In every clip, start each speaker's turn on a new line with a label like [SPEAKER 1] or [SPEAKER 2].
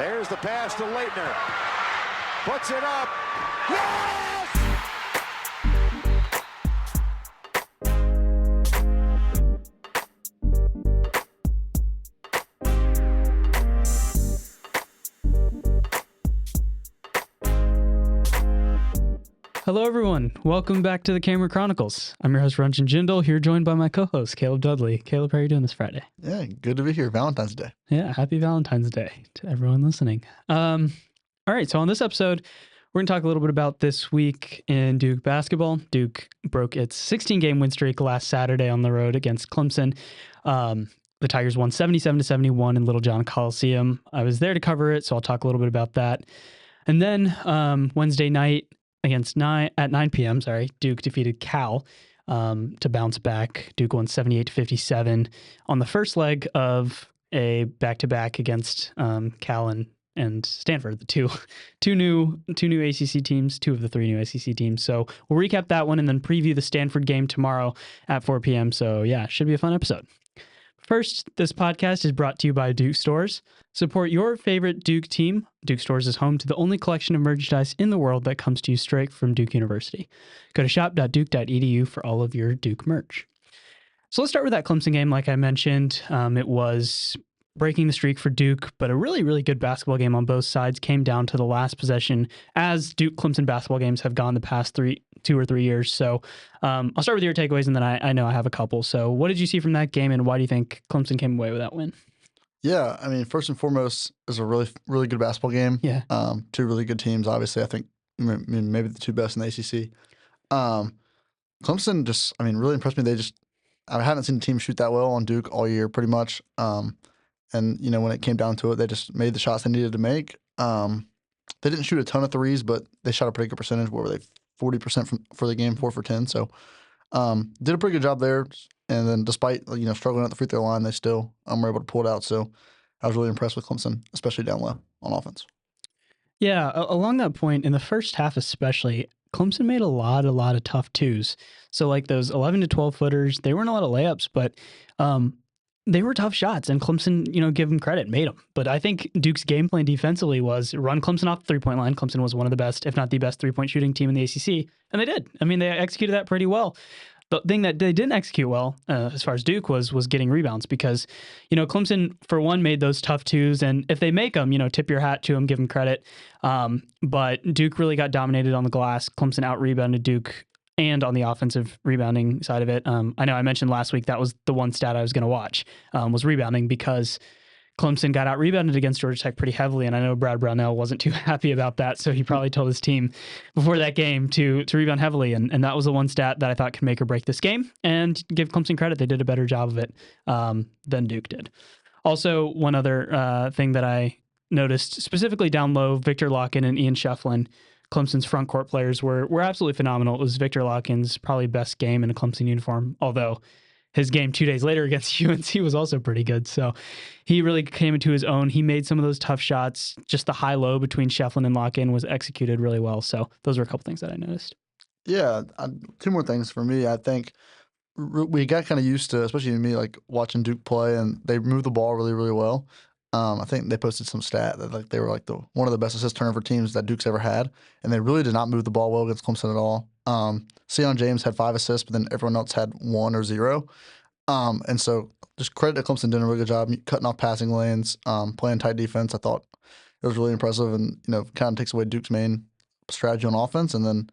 [SPEAKER 1] There's the pass to Leitner. Puts it up. Yes!
[SPEAKER 2] Hello, everyone. Welcome back to the Camera Chronicles. I'm your host, Ranjan Jindal, here joined by my co-host, Caleb Dudley. Caleb, how are you doing this Friday?
[SPEAKER 3] Yeah, good to be here. Valentine's Day.
[SPEAKER 2] Yeah, happy Valentine's Day to everyone listening. All right, so on this episode, we're going to talk a little bit about this week in Duke basketball. Duke broke its 16-game win streak last Saturday on the road against Clemson. The Tigers won 77-71 in Little John Coliseum. I was there to cover it, so I'll talk a little bit about that. And then Wednesday night, at 9 p.m., Duke defeated Cal to bounce back. Duke won 78-57 on the first leg of a back-to-back against Cal and Stanford, the two new ACC teams, two of the three new ACC teams. So we'll recap that one and then preview the Stanford game tomorrow at 4 p.m. So yeah, should be a fun episode. First, this podcast is brought to you by Duke Stores. Support your favorite Duke team. Duke Stores is home to the only collection of merchandise in the world that comes to you straight from Duke University. Go to shop.duke.edu for all of your Duke merch. So let's start with that Clemson game. Like I mentioned, it was breaking the streak for Duke, but a really, really good basketball game on both sides. Came down to the last possession, as Duke-Clemson basketball games have gone the past 2 or 3 years. So I'll start with your takeaways, and then I know I have a couple. So what did you see from that game, and why do you think Clemson came away with that win?
[SPEAKER 3] Yeah, I mean, first and foremost, it was a really, really good basketball game.
[SPEAKER 2] Yeah.
[SPEAKER 3] Two really good teams, obviously. I think maybe the two best in the ACC. Clemson just, really impressed me. I hadn't seen a team shoot that well on Duke all year, pretty much. And, when it came down to it, they just made the shots they needed to make. They didn't shoot a ton of threes, but they shot a pretty good percentage. What were they, 40% for the game, 4 for 10. So did a pretty good job there. And then despite, struggling at the free throw line, they still were able to pull it out. So I was really impressed with Clemson, especially down low on offense.
[SPEAKER 2] Yeah, along that point, in the first half especially, Clemson made a lot of tough twos. So like those 11 to 12 footers, they weren't a lot of layups, but they were tough shots, and Clemson, give them credit, made them. But I think Duke's game plan defensively was run Clemson off the three-point line. Clemson was one of the best, if not the best, three-point shooting team in the ACC, and they did. They executed that pretty well. The thing that they didn't execute well, as far as Duke was getting rebounds, because, Clemson, for one, made those tough twos, and if they make them, tip your hat to them, give them credit. But Duke really got dominated on the glass. Clemson out-rebounded Duke, and on the offensive rebounding side of it. I know I mentioned last week that was the one stat I was going to watch, was rebounding, because Clemson got out-rebounded against Georgia Tech pretty heavily, and I know Brad Brownell wasn't too happy about that, so he probably told his team before that game to rebound heavily, and that was the one stat that I thought could make or break this game, and give Clemson credit, they did a better job of it than Duke did. Also, one other thing that I noticed, specifically down low, Victor Locken and Ian Shefflin, Clemson's front court players were absolutely phenomenal. It was Victor Locken's probably best game in a Clemson uniform, although his game 2 days later against UNC was also pretty good. So he really came into his own. He made some of those tough shots. Just the high-low between Shefflin and Locken was executed really well. So those were a couple things that I noticed.
[SPEAKER 3] Yeah, two more things for me. I think we got kind of used to, especially me, like watching Duke play, and they moved the ball really, really well. I think they posted some stat that they were one of the best assist turnover teams that Duke's ever had, and they really did not move the ball well against Clemson at all. Sion James had 5 assists, but then everyone else had 1 or 0. And so just credit to Clemson doing a really good job cutting off passing lanes, playing tight defense. I thought it was really impressive, and kind of takes away Duke's main strategy on offense. And then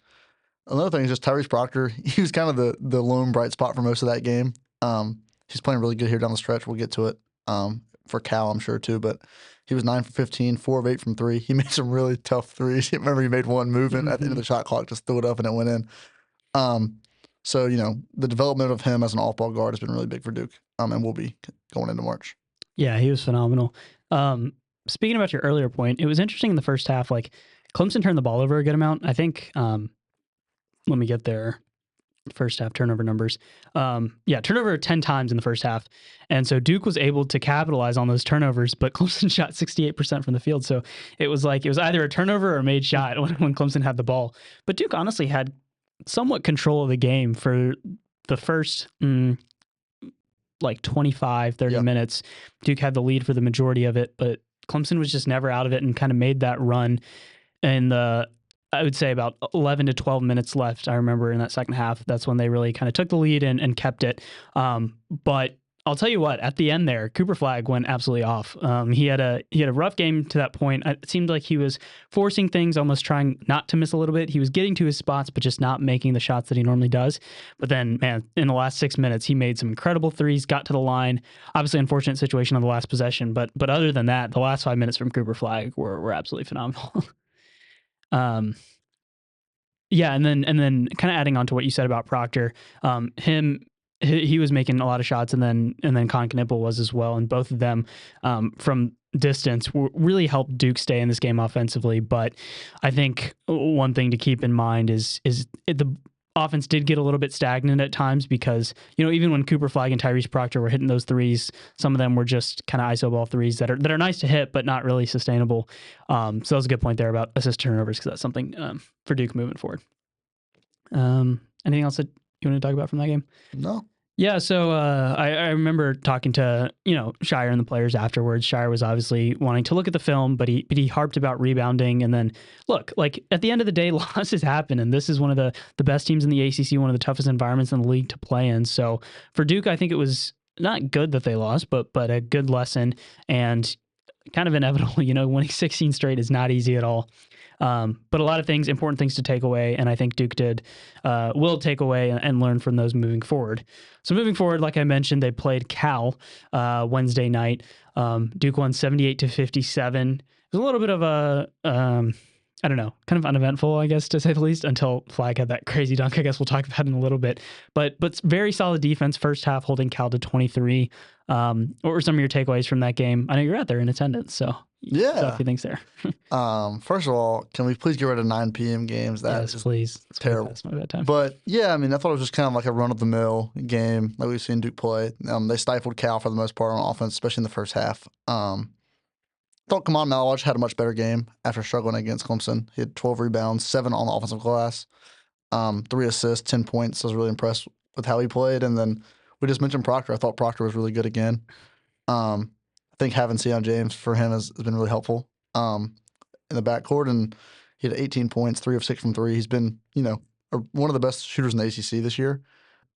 [SPEAKER 3] another thing is just Tyrese Proctor. He was kind of the lone bright spot for most of that game. He's playing really good here down the stretch. We'll get to it. For Cal, I'm sure, too, but he was 9 for 15, 4 of 8 from 3. He made some really tough threes. Remember, he made one movement at the end of the shot clock, just threw it up and it went in. So, the development of him as an off-ball guard has been really big for Duke, and will be going into March.
[SPEAKER 2] Yeah, he was phenomenal. Speaking about your earlier point, it was interesting in the first half, like Clemson turned the ball over a good amount. I think, let me get there. First half turnover numbers. Turnover 10 times in the first half. And so Duke was able to capitalize on those turnovers, but Clemson shot 68% from the field. So it was either a turnover or a made shot when Clemson had the ball. But Duke honestly had somewhat control of the game for the first 25, 30 minutes. Duke had the lead for the majority of it, but Clemson was just never out of it and kind of made that run in I would say about 11 to 12 minutes left. I remember in that second half, that's when they really kind of took the lead and kept it. But I'll tell you what, at the end there, Cooper Flagg went absolutely off. He had a rough game to that point. It seemed like he was forcing things, almost trying not to miss a little bit. He was getting to his spots, but just not making the shots that he normally does. But then, man, in the last 6 minutes, he made some incredible threes, got to the line. Obviously, unfortunate situation on the last possession, but other than that, the last 5 minutes from Cooper Flagg were absolutely phenomenal. Yeah, and then kind of adding on to what you said about Proctor, he was making a lot of shots, and then Con Knippel was as well, and both of them from distance really helped Duke stay in this game offensively. But I think one thing to keep in mind is the offense did get a little bit stagnant at times because, even when Cooper Flagg and Tyrese Proctor were hitting those threes, some of them were just kind of iso ball threes that are nice to hit, but not really sustainable. So that was a good point there about assist turnovers, because that's something for Duke moving forward. Anything else that you want to talk about from that game?
[SPEAKER 3] No.
[SPEAKER 2] Yeah, so I remember talking to Shire and the players afterwards. Shire was obviously wanting to look at the film, but he harped about rebounding. And then look, like at the end of the day, losses happen, and this is one of the best teams in the ACC, one of the toughest environments in the league to play in. So for Duke, I think it was not good that they lost, but a good lesson and kind of inevitable. Winning 16 straight is not easy at all. But a lot of things, important things to take away, and I think Duke will take away and learn from those moving forward. So moving forward, like I mentioned, they played Cal Wednesday night. Duke won 78-57. It was a little bit of a, I don't know, kind of uneventful, I guess, to say the least, until Flagg had that crazy dunk. I guess we'll talk about it in a little bit. But very solid defense, first half holding Cal to 23. What were some of your takeaways from that game? I know you're out there in attendance, so
[SPEAKER 3] yeah,
[SPEAKER 2] a few things there.
[SPEAKER 3] First of all, can we please get rid of 9 p.m. games?
[SPEAKER 2] Yes, please. It's
[SPEAKER 3] terrible.
[SPEAKER 2] Past my bedtime.
[SPEAKER 3] But yeah, I mean, I thought it was just kind of like a run-of-the-mill game like we've seen Duke play. They stifled Cal for the most part on offense, especially in the first half. Thought Kaman Malawich had a much better game after struggling against Clemson. He had 12 rebounds, 7 on the offensive glass, 3 assists, 10 points. I was really impressed with how he played. And then we just mentioned Proctor. I thought Proctor was really good again. I think having Sion James for him has been really helpful in the backcourt. And he had 18 points, 3 of 6 from 3. He's been, one of the best shooters in the ACC this year.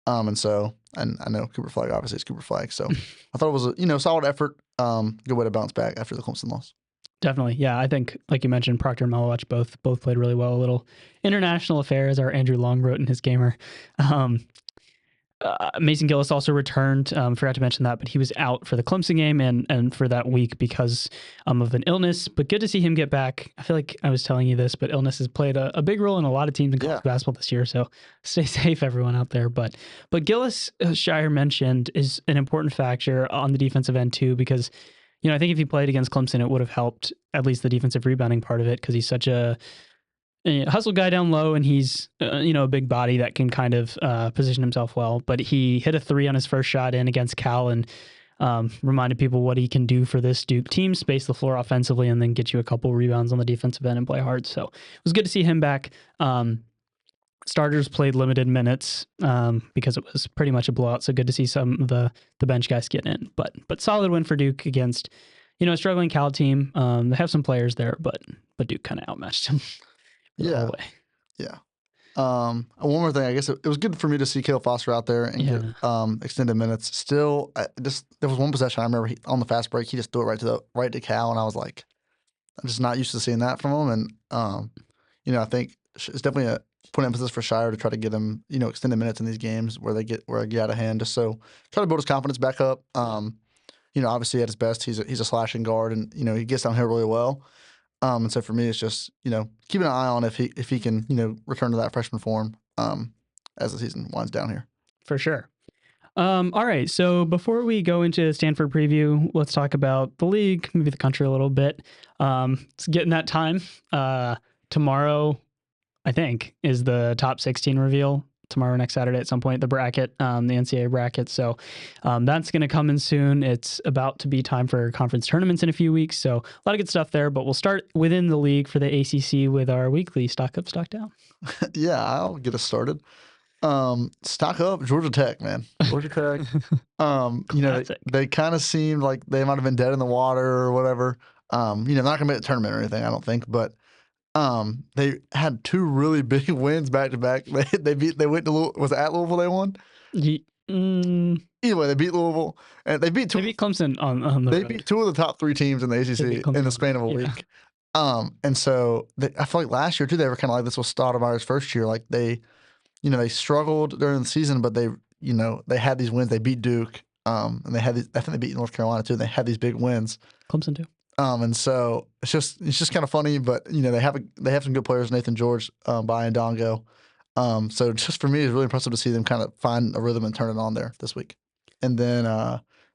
[SPEAKER 3] And I know Cooper Flagg obviously is Cooper Flagg. So I thought it was a solid effort. Good way to bounce back after the Clemson loss.
[SPEAKER 2] Definitely. Yeah, I think, like you mentioned, Proctor and Malawich both played really well. A little international affair, as our Andrew Long wrote in his gamer. Mason Gillis also returned. Forgot to mention that, but he was out for the Clemson game and for that week because of an illness. But good to see him get back. I feel like I was telling you this, but illness has played a big role in a lot of teams in college basketball this year. So stay safe, everyone out there. But Gillis, Shire mentioned, is an important factor on the defensive end too, because I think if he played against Clemson, it would have helped at least the defensive rebounding part of it, because he's such a hustle guy down low, and he's a big body that can kind of position himself well. But he hit a 3 on his first shot in against Cal, and reminded people what he can do for this Duke team: space the floor offensively and then get you a couple rebounds on the defensive end and play hard. So it was good to see him back. Starters played limited minutes because it was pretty much a blowout. So good to see some of the bench guys getting in. But solid win for Duke against a struggling Cal team. They have some players there, but Duke kind of outmatched them.
[SPEAKER 3] Yeah. One more thing, I guess it was good for me to see Caleb Foster out there and get extended minutes. Still, there was one possession I remember on the fast break, he just threw it right to Cal, and I was like, I'm just not used to seeing that from him. And I think it's definitely a point emphasis for Shire to try to get him extended minutes in these games where they get out of hand, just so try to build his confidence back up. Obviously at his best, he's a slashing guard, and he gets down here really well. And so for me, it's just, keeping an eye on if he can, return to that freshman form as the season winds down here.
[SPEAKER 2] For sure. All right. So before we go into Stanford preview, let's talk about the league, maybe the country a little bit. It's getting that time. Tomorrow, I think, is the top 16 reveal. Tomorrow, next Saturday at some point, the bracket, the NCAA bracket. So that's going to come in soon. It's about to be time for conference tournaments in a few weeks. So a lot of good stuff there, but we'll start within the league for the ACC with our weekly Stock Up, Stock Down.
[SPEAKER 3] Yeah, I'll get us started. Stock up, Georgia Tech, man. Georgia Tech. They kind of seemed like they might have been dead in the water or whatever. They're not gonna make the tournament or anything, I don't think, but they had 2 really big wins back to back. They went to was it at Louisville they won?
[SPEAKER 2] Ye- mm,
[SPEAKER 3] Either way, they beat Louisville and they beat
[SPEAKER 2] they beat Clemson on the
[SPEAKER 3] they
[SPEAKER 2] road.
[SPEAKER 3] beat 2 of the top 3 teams in the
[SPEAKER 2] They
[SPEAKER 3] ACC
[SPEAKER 2] beat Clemson
[SPEAKER 3] in the
[SPEAKER 2] on
[SPEAKER 3] span
[SPEAKER 2] the
[SPEAKER 3] of a
[SPEAKER 2] road, yeah.
[SPEAKER 3] week. And so I feel like last year too, they were kind of like this was Stoudemire's first year. Like they struggled during the season, but they had these wins. They beat Duke, and they had I think they beat North Carolina too. And they had these big wins.
[SPEAKER 2] Clemson too.
[SPEAKER 3] And so it's just kind of funny, but they have some good players, Nathan George, Brian Dongo. So just for me, it's really impressive to see them kind of find a rhythm and turn it on there this week. And then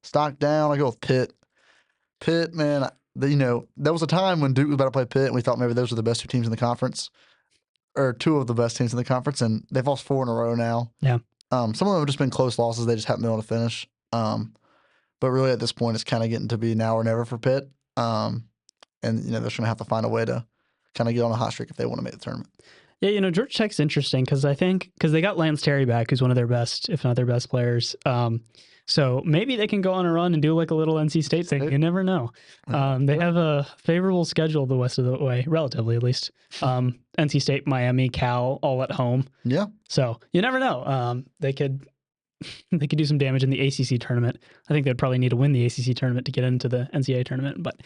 [SPEAKER 3] stock down, I go with Pitt. Pitt, man, there was a time when Duke was about to play Pitt, and we thought maybe those were the best 2 teams in the conference, or 2 of the best teams in the conference, and they've lost 4 in a row now.
[SPEAKER 2] Yeah.
[SPEAKER 3] Some of them have just been close losses; they just haven't been able to finish. But really, at this point, it's kind of getting to be now or never for Pitt. And they're just gonna have to find a way to kind of get on a hot streak if they want to make the tournament.
[SPEAKER 2] Yeah, Georgia Tech's interesting because they got Lance Terry back, who's one of their best, if not their best players. So maybe they can go on a run and do like a little NC State thing. You never know. They have a favorable schedule the rest of the way, relatively at least. NC State, Miami, Cal, all at home.
[SPEAKER 3] Yeah.
[SPEAKER 2] So you never know. They could do some damage in the ACC tournament. I think they'd probably need to win the ACC tournament to get into the NCAA tournament, but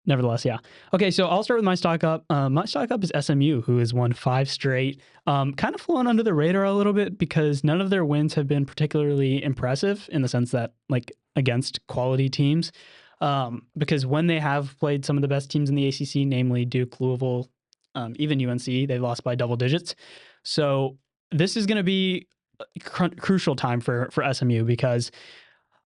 [SPEAKER 2] nevertheless, yeah. Okay, so I'll start with my stock up. My stock up is SMU, who has won 5 straight. Kind of flown under the radar a little bit because none of their wins have been particularly impressive in the sense that, like, against quality teams. Because when they have played some of the best teams in the ACC, namely Duke, Louisville, even UNC, they've lost by double digits. So this is going to be a crucial time for SMU because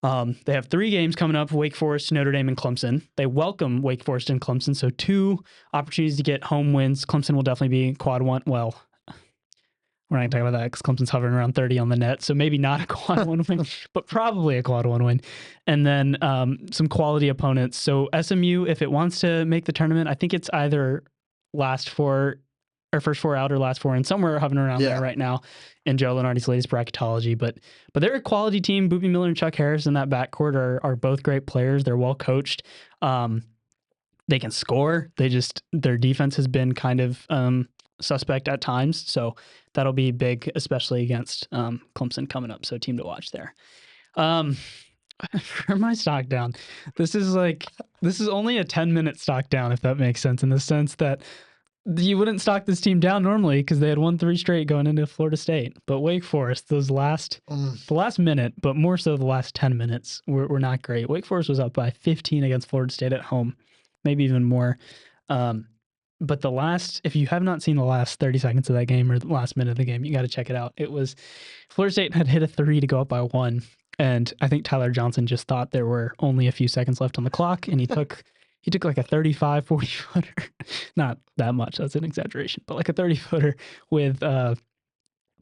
[SPEAKER 2] they have 3 games coming up: Wake Forest, Notre Dame, and Clemson. They welcome Wake Forest and Clemson, so 2 opportunities to get home wins. Clemson will definitely be quad 1. Well, we're not going to talk about that because Clemson's hovering around 30 on the net, so maybe not a quad 1 win, but probably a quad 1 win. And then some quality opponents. So SMU, if it wants to make the tournament, I think it's either last 4 or first 4 out or last 4 in, somewhere hovering around there right now in Joe Lenardi's latest bracketology. But they're a quality team. Boobie Miller and Chuck Harris in that backcourt are both great players. They're well coached. They can score. Their defense has been kind of suspect at times. So that'll be big, especially against Clemson coming up. So team to watch there. For my stock down, this is only a 10-minute stock down, if that makes sense, in the sense that you wouldn't stock this team down normally because they had won 3 straight going into Florida State. But Wake Forest, the last minute, but more so the last 10 minutes, were not great. Wake Forest was up by 15 against Florida State at home, maybe even more. But if you have not seen the last 30 seconds of that game or the last minute of the game, you got to check it out. It was Florida State had hit a 3 to go up by 1. And I think Tyler Johnson just thought there were only a few seconds left on the clock, and he took like a 35, 40-footer. Not that much, that's an exaggeration, but like a 30-footer with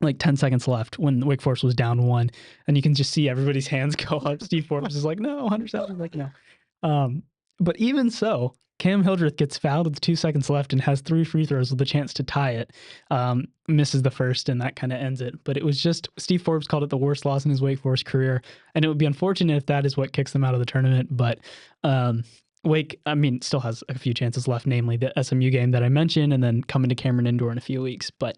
[SPEAKER 2] like 10 seconds left when Wake Forest was down 1. And you can just see everybody's hands go up. Steve Forbes is like, no, Hunter Sal's like, no. But even so, Cam Hildreth gets fouled with 2 seconds left and has 3 free throws with a chance to tie it. Misses the first, and that kind of ends it. But it was just, Steve Forbes called it the worst loss in his Wake Forest career. And it would be unfortunate if that is what kicks them out of the tournament. But Wake, still has a few chances left, namely the SMU game that I mentioned, and then coming to Cameron Indoor in a few weeks. But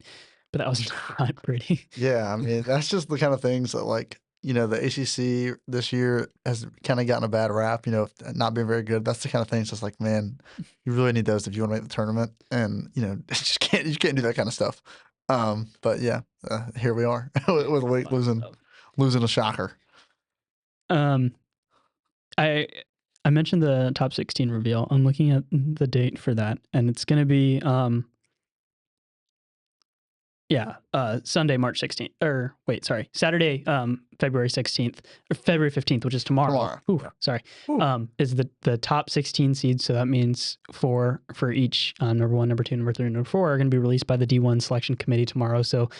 [SPEAKER 2] that was not pretty.
[SPEAKER 3] Yeah, that's just the kind of things that, like, the ACC this year has kind of gotten a bad rap, not being very good. That's the kind of things that's like, man, you really need those if you want to make the tournament. And, you can't do that kind of stuff. But yeah, here we are with Wake losing a shocker.
[SPEAKER 2] I mentioned the top 16 reveal. I'm looking at the date for that, and it's going to be Sunday, March 16th. Or wait, sorry, Saturday, February 16th or February 15th, which is tomorrow. Sorry. Is the top 16 seeds. So that means 4 for each. Number 1, number 2, number 3, and number 4 are going to be released by the D1 selection committee tomorrow. So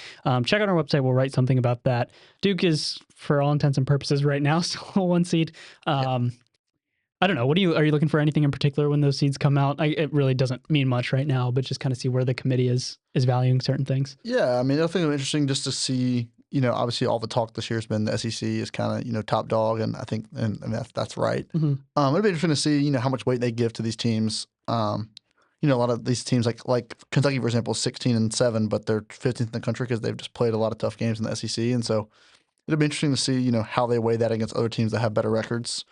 [SPEAKER 2] check out our website. We'll write something about that. Duke is, for all intents and purposes, right now still a 1 seed. I don't know. Are you looking for anything in particular when those seeds come out? It really doesn't mean much right now, but just kind of see where the committee is valuing certain things.
[SPEAKER 3] Yeah, I think it's interesting just to see, obviously all the talk this year has been the SEC is kind of, top dog, and I think that's right. It'll be interesting to see, how much weight they give to these teams. A lot of these teams like Kentucky, for example, is 16-7, but they're 15th in the country because they've just played a lot of tough games in the SEC, and so it'll be interesting to see, how they weigh that against other teams that have better records.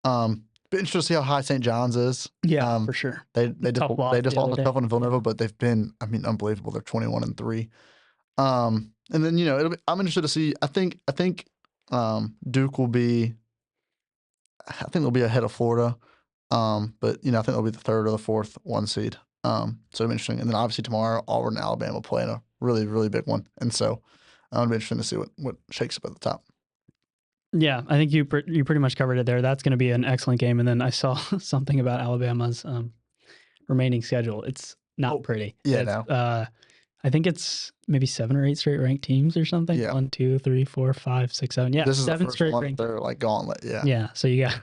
[SPEAKER 3] Be interesting to see how high St. John's is.
[SPEAKER 2] Yeah, for sure.
[SPEAKER 3] They just
[SPEAKER 2] Tough loss
[SPEAKER 3] lost
[SPEAKER 2] the other
[SPEAKER 3] a
[SPEAKER 2] day.
[SPEAKER 3] tough one in Villanova, but they've been, unbelievable. They're 21-3. And then I'm interested to see. I think Duke will be. I think they'll be ahead of Florida, but I think they'll be the third or the fourth one seed. So it'll be interesting. And then obviously tomorrow, Auburn and Alabama play in a really, really big one, and so it'll be interesting to see what shakes up at the top.
[SPEAKER 2] Yeah, I think you pretty much covered it there. That's going to be an excellent game. And then I saw something about Alabama's remaining schedule. It's not pretty.
[SPEAKER 3] Yeah,
[SPEAKER 2] I think it's maybe 7 or 8 straight ranked teams or something.
[SPEAKER 3] Yeah.
[SPEAKER 2] 1, 2, 3, 4, 5, 6, 7. Yeah,
[SPEAKER 3] this is
[SPEAKER 2] 7
[SPEAKER 3] the first
[SPEAKER 2] straight
[SPEAKER 3] one.
[SPEAKER 2] ranked.
[SPEAKER 3] They're like gauntlet. Yeah.
[SPEAKER 2] Yeah. So you got.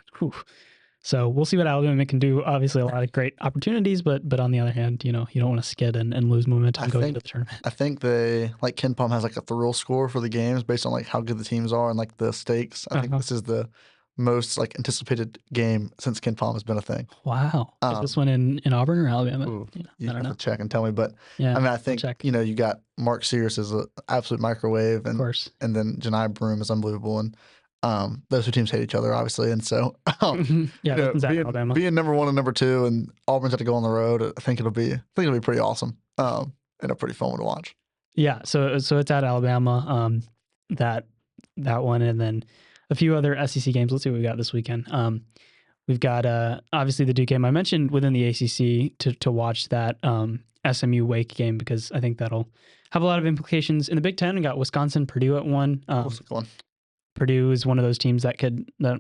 [SPEAKER 2] So we'll see what Alabama can do. Obviously, a lot of great opportunities, but on the other hand, you don't want to skid and lose momentum going into the tournament.
[SPEAKER 3] I think they Ken Palm has like a thrill score for the games based on like how good the teams are and like the stakes. I think this is the most like anticipated game since Ken Palm has been a thing.
[SPEAKER 2] Wow. Is this one in Auburn or Alabama?
[SPEAKER 3] You have to check and tell me, but
[SPEAKER 2] yeah,
[SPEAKER 3] I think you got Mark Sears as an absolute microwave, and
[SPEAKER 2] of course,
[SPEAKER 3] and then Janai Broome is unbelievable, and those two teams hate each other obviously, and so being number 1 and number 2, and Auburn's had to go on the road. I think it'll be pretty awesome, and a pretty fun one to watch.
[SPEAKER 2] Yeah, so it's at Alabama, that one, and then a few other SEC games. Let's see what we got this weekend. We've got obviously the Duke game. I mentioned within the ACC to watch that SMU Wake game because I think that'll have a lot of implications. In the Big Ten, we got Wisconsin, Purdue at 1. Purdue is one of those teams that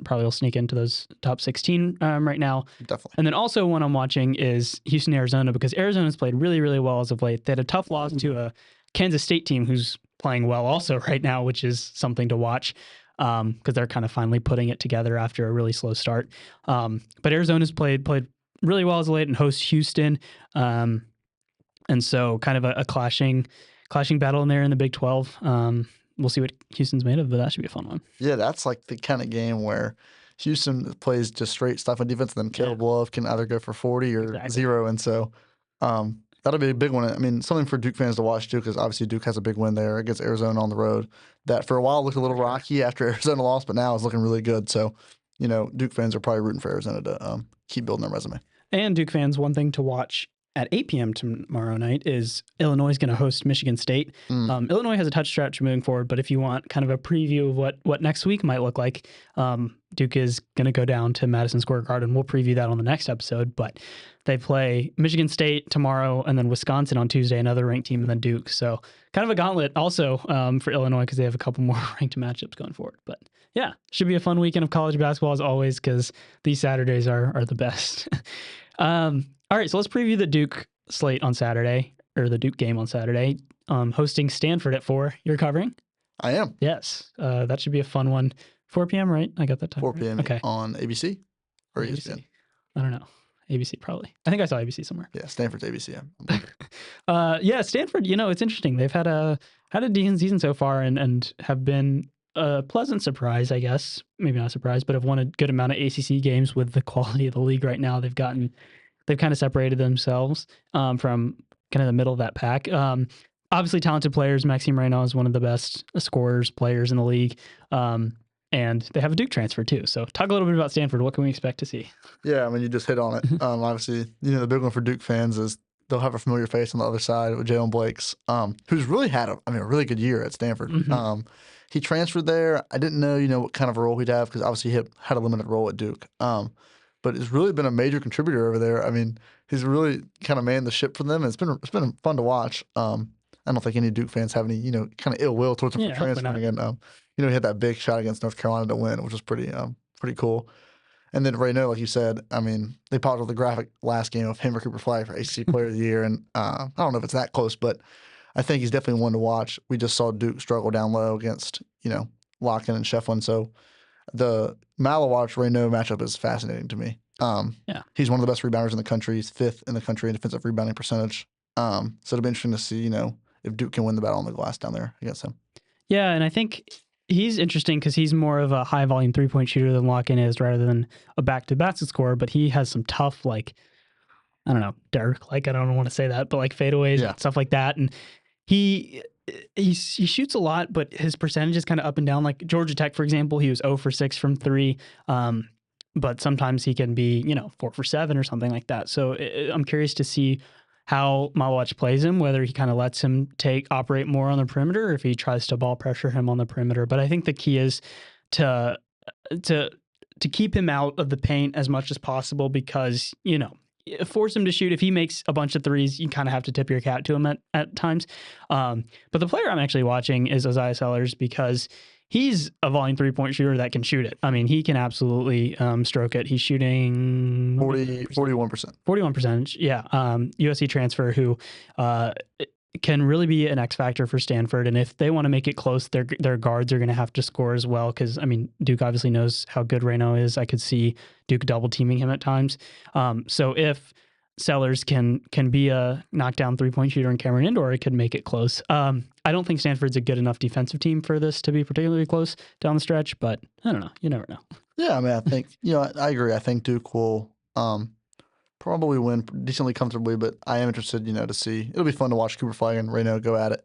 [SPEAKER 2] probably will sneak into those top 16 right now.
[SPEAKER 3] Definitely.
[SPEAKER 2] And then also one I'm watching is Houston, Arizona, because Arizona's played really, really well as of late. They had a tough loss to a Kansas State team who's playing well also right now, which is something to watch because they're kind of finally putting it together after a really slow start. But Arizona's played really well as of late and hosts Houston. And so kind of a clashing battle in there in the Big 12. We'll see what Houston's made of, but that should be a fun one.
[SPEAKER 3] Yeah, that's like the kind of game where Houston plays just straight stuff on defense, and then Caleb Love can either go for 40 or 0, and so that'll be a big one. I mean, something for Duke fans to watch too, because obviously Duke has a big win there against Arizona on the road. That for a while looked a little rocky after Arizona lost, but now it's looking really good. So, Duke fans are probably rooting for Arizona to keep building their resume.
[SPEAKER 2] And Duke fans, one thing to watch at 8 p.m. tomorrow night is Illinois is going to host Michigan State. Illinois has a touch stretch moving forward, but if you want kind of a preview of what next week might look like, Duke is going to go down to Madison Square Garden. We'll preview that on the next episode, but they play Michigan State tomorrow and then Wisconsin on Tuesday, another ranked team, and then Duke. So kind of a gauntlet also for Illinois because they have a couple more ranked matchups going forward. But yeah, should be a fun weekend of college basketball as always because these Saturdays are the best. All right, so let's preview the Duke slate on Saturday, or the Duke game on Saturday, hosting Stanford at 4. You're covering?
[SPEAKER 3] I am.
[SPEAKER 2] Yes. That should be a fun one. 4 p.m., right? I got that time.
[SPEAKER 3] 4 p.m.
[SPEAKER 2] Right? Okay.
[SPEAKER 3] On ABC or ESPN?
[SPEAKER 2] I don't know. ABC probably. I think I saw ABC somewhere.
[SPEAKER 3] Yeah, Stanford's ABC.
[SPEAKER 2] Yeah, Stanford, it's interesting. They've had a decent season so far and have been a pleasant surprise, I guess. Maybe not a surprise, but have won a good amount of ACC games with the quality of the league right now. They've kind of separated themselves from kind of the middle of that pack. Obviously talented players. Maxime Reynaud is one of the best scorers players in the league. And they have a Duke transfer too. So talk a little bit about Stanford. What can we expect to see?
[SPEAKER 3] Yeah, I mean, you just hit on it. Obviously, the big one for Duke fans is they'll have a familiar face on the other side with Jalen Blakes, who's really had a really good year at Stanford.
[SPEAKER 2] Mm-hmm.
[SPEAKER 3] He transferred there. I didn't know, what kind of a role he'd have because obviously he had a limited role at Duke. But it's really been a major contributor over there. I mean, he's really kind of manned the ship for them. It's been fun to watch. I don't think any Duke fans have any, kind of ill will towards him for transferring. And he had that big shot against North Carolina to win, which was pretty cool. And then Reynaud, like you said, I mean, they popped up the graphic last game of him or Cooper Flag for ACC Player of the Year, and I don't know if it's that close, but I think he's definitely one to watch. We just saw Duke struggle down low against Locken and Shefflin, so the Malawatch-Reynaud matchup is fascinating to me. He's one of the best rebounders in the country. He's 5th in the country in defensive rebounding percentage. So it'll be interesting to see, if Duke can win the battle on the glass down there against him.
[SPEAKER 2] Yeah, and I think he's interesting because he's more of a high volume 3-point shooter than Lock-in is, rather than a back to basket scorer. But he has some tough, like, I don't know, Dirk, like, I don't want to say that, but like fadeaways and stuff like that. And he shoots a lot, but his percentage is kind of up and down. Like Georgia Tech, for example, he was 0 for 6 from 3. But sometimes he can be, 4 for 7 or something like that. So I'm curious to see how Malewicz plays him, whether he kind of lets him operate more on the perimeter, or if he tries to ball pressure him on the perimeter. But I think the key is to keep him out of the paint as much as possible, because, force him to shoot. If he makes a bunch of threes, you kind of have to tip your cap to him at times. But the player I'm actually watching is Isaiah Sellers, because he's a volume 3-point shooter that can shoot it. I mean, he can absolutely stroke it. He's shooting
[SPEAKER 3] 41%.
[SPEAKER 2] 41%. Yeah. USC transfer who can really be an X factor for Stanford. And if they want to make it close, their guards are going to have to score as well. Because, I mean, Duke obviously knows how good Reno is. I could see Duke double teaming him at times. So if Sellers can be a knockdown 3-point shooter in Cameron Indoor, it could make it close. I don't think Stanford's a good enough defensive team for this to be particularly close down the stretch, but I don't know. You never know.
[SPEAKER 3] Yeah, I mean, I think, I agree. I think Duke will probably win decently comfortably, but I am interested, to see. It'll be fun to watch Cooper Flag and Reno go at it.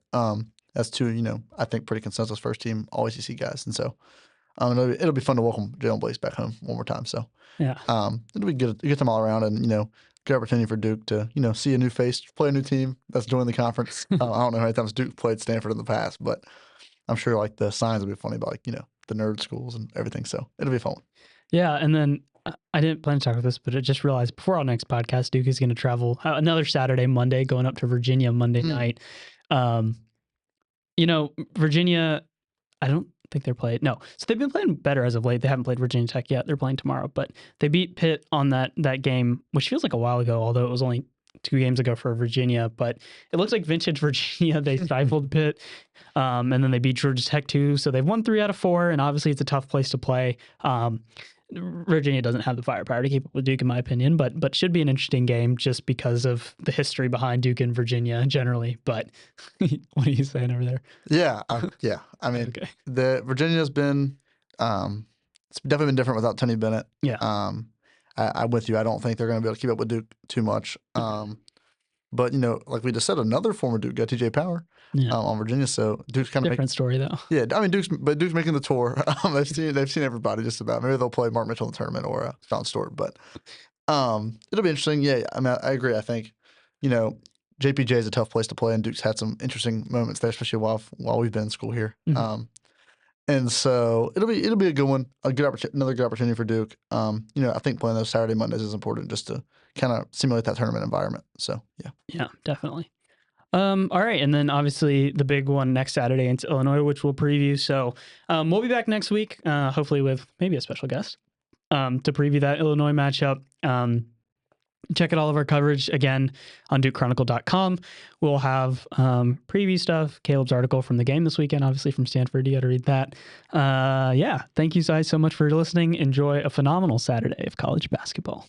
[SPEAKER 3] As two, I think pretty consensus first team All ACC guys, and so it'll be fun to welcome Jalen Blaze back home one more time. So
[SPEAKER 2] yeah,
[SPEAKER 3] it'll be good to get them all around, and good opportunity for Duke to see a new face, play a new team that's joined the conference. I don't know how many times Duke played Stanford in the past, but I'm sure like the signs will be funny about the nerd schools and everything. So it'll be a fun one.
[SPEAKER 2] Yeah, and then I didn't plan to talk about this, but I just realized before our next podcast, Duke is going to travel another Saturday, Monday, going up to Virginia Monday night. Virginia, I don't think they're playing. No. So they've been playing better as of late. They haven't played Virginia Tech yet. They're playing tomorrow, but they beat Pitt on that game, which feels like a while ago, although it was only 2 games ago for Virginia, but it looks like vintage Virginia. They stifled Pitt, and then they beat Georgia Tech too. So they've won 3 out of 4, and obviously it's a tough place to play. Virginia doesn't have the firepower to keep up with Duke, in my opinion, but should be an interesting game just because of the history behind Duke and Virginia generally. But what are you saying over there?
[SPEAKER 3] Yeah, yeah. I mean,
[SPEAKER 2] Okay.
[SPEAKER 3] the Virginia's been it's definitely been different without Tony Bennett.
[SPEAKER 2] Yeah.
[SPEAKER 3] I'm with you. I don't think they're going to be able to keep up with Duke too much. But like we just said, another former Duke guy, TJ Power, on Virginia. So Duke's kind of
[SPEAKER 2] different story though.
[SPEAKER 3] Yeah, I mean Duke's making the tour. They've seen everybody just about. Maybe they'll play Mark Mitchell in the tournament or Fountain Stewart, but it'll be interesting. Yeah, I mean I agree. I think JPJ is a tough place to play, and Duke's had some interesting moments there, especially while we've been in school here.
[SPEAKER 2] Mm-hmm.
[SPEAKER 3] And so it'll be a good one, another good opportunity for Duke. I think playing those Saturday Mondays is important just to kind of simulate that tournament environment. So
[SPEAKER 2] yeah, definitely. All right, and then obviously the big one next Saturday into Illinois, which we'll preview. So we'll be back next week, hopefully with maybe a special guest to preview that Illinois matchup. Check out all of our coverage again on DukeChronicle.com. We'll have preview stuff, Caleb's article from the game this weekend, obviously from Stanford. You got to read that. Thank you guys so much for listening. Enjoy a phenomenal Saturday of college basketball.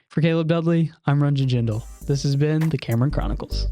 [SPEAKER 2] For Caleb Dudley, I'm Ranjan Jindal. This has been the Cameron Chronicles.